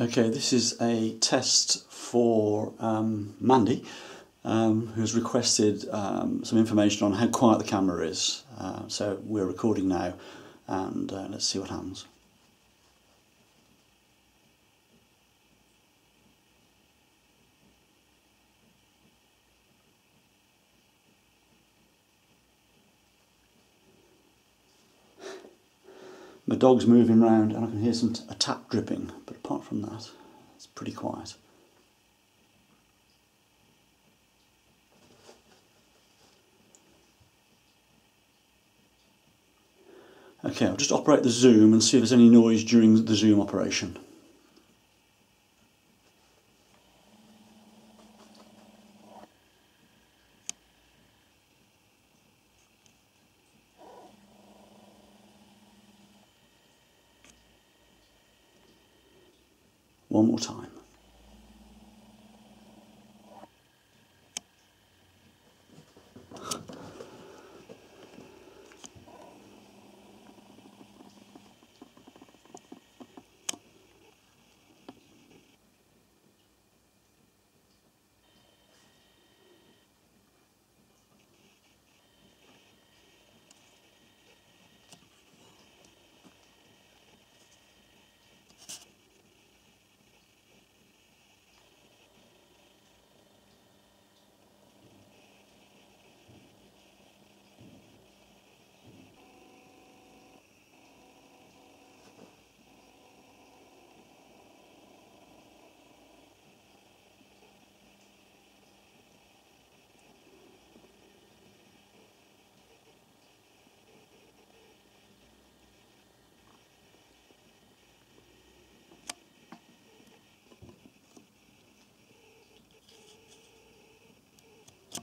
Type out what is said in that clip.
Okay, this is a test for Mandy, who's requested some information on how quiet the camera is. So we're recording now, and let's see what happens. My dog's moving around and I can hear a tap dripping, but apart from that, it's pretty quiet. Okay, I'll just operate the zoom and see if there's any noise during the zoom operation. One more time.